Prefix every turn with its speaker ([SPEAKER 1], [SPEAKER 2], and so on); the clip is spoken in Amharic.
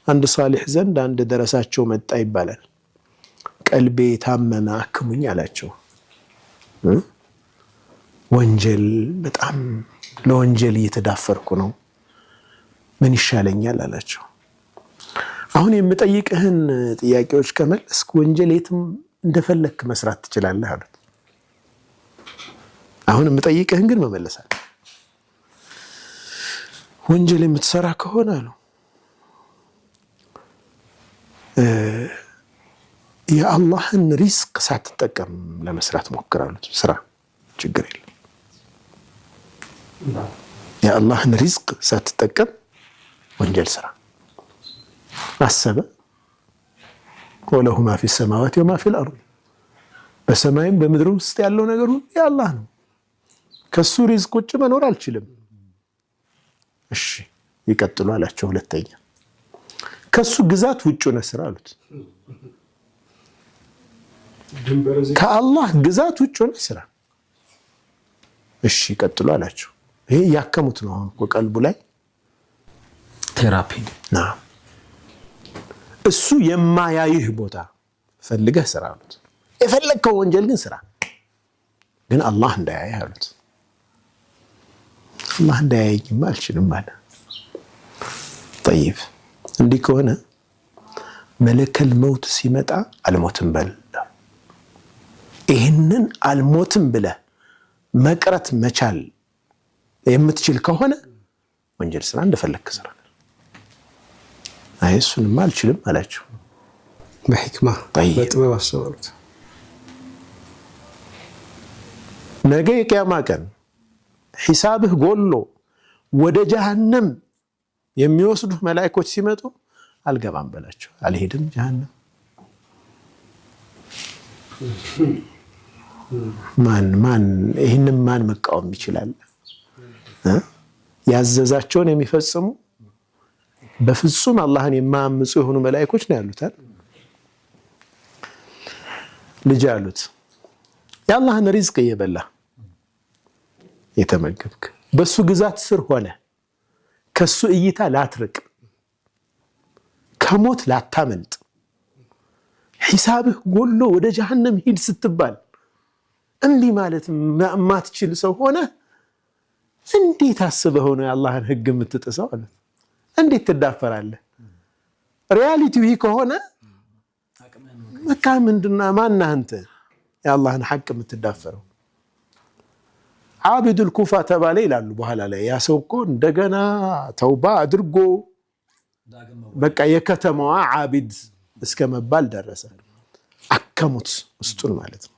[SPEAKER 1] አንድ ሷሊህ ዘንድ አንድ ደረሳቸው መጣ ይባላል። ቀልቤ ታመመ አክሙኝ አላቸው። ወንጀል በጣም ለወንጀል እየተዳፈርኩ ነው፣ ምን ይሻለኛል አላቸው። አሁን የምጠይቅህን ጥያቄዎች ከመለስክ ወንጀል የትም እንደፈለክ መስራት ትችላለህ አሉት። አሁን የምጠይቅህን ግን መመለስ አለ። ወንጀል የምትሰራ ከሆነ አሉ የአላህን ሪዝቅ ሳትጠቀም ለመስራት ሞክር አሉት። ስራ ችግር የለም። የአላህን ሪዝቅ ሳትጠቀም ወንጀል ስራ። አሰበ ወለሁ ማ ፊ ሰማዋት ወማ ፊል አርድ፣ በሰማይም በምድር ውስጥ ያለው ነገር ሁሉ የአላህ ነው። ከሱ ሪዝቅ ውጭ መኖር አልችልም። እሺ ይቀጥሉ አላቸው። ሁለተኛ ከሱ ግዛት ውጭ ነው ስራ አሉት። ከአላህ ግዛት ውጭ ነው ስራ። እሺ ይቀጥሉ አላቸው። ይሄ ያከሙት ነው። አሁን ቀልቡ ላይ
[SPEAKER 2] ቴራፒ
[SPEAKER 1] ነው። እሱ የማያይህ ቦታ ፈልገህ ስራ አሉት። የፈለግከው ወንጀል ግን ስራ፣ ግን አላህ እንዳያይህ አሉት። አላህ እንዳያየኝማ አልችልም አለ። ጠይብ እንዲህ ከሆነ መለከል መውት ሲመጣ አልሞትም በል። ይህንን አልሞትም ብለህ መቅረት መቻል የምትችል ከሆነ ወንጀል ስራ እንደፈለግክ ስራ። አይ እሱንማ አልችልም አላቸው።
[SPEAKER 3] በሕክማ በጥበብ አሰበሩት።
[SPEAKER 1] ነገ የቂያማ ቀን ሒሳብህ ጎሎ ወደ ጀሃነም የሚወስዱህ መላእክቶች ሲመጡ አልገባም በላቸው። አልሄድም ጀሃነም። ማን ይህንን ማን መቃወም ይችላል? ያዘዛቸውን የሚፈጽሙ በፍጹም አላህን የማያምፁ የሆኑ መላእክቶች ነው ያሉት። ልጅ አሉት የአላህን ሪዝቅ እየበላ የተመገብክ በሱ ግዛት ስር ሆነ ከሱ እይታ ላትርቅ፣ ከሞት ላታመልጥ፣ ሒሳብህ ጎሎ ወደ ጀሃነም ሂድ ስትባል እምቢ ማለት ማትችል ሰው ሆነ እንዴት አስበህ ሆነ የአላህን ህግ የምትጥሰው አለ? እንዴት ትዳፈራለህ? ሪያሊቲው ይህ ከሆነ በቃ ምንድና ማነህ አንተ የአላህን ሐቅ የምትዳፈረው? ዓቢዱል ኩፋ ተባለ ይላሉ በኋላ ላይ። ያ ሰው እኮ እንደገና ተውባ አድርጎ በቃ የከተማዋ ዓቢድ እስከ መባል ደረሰ። አከሙት ውስጡን ማለት ነው።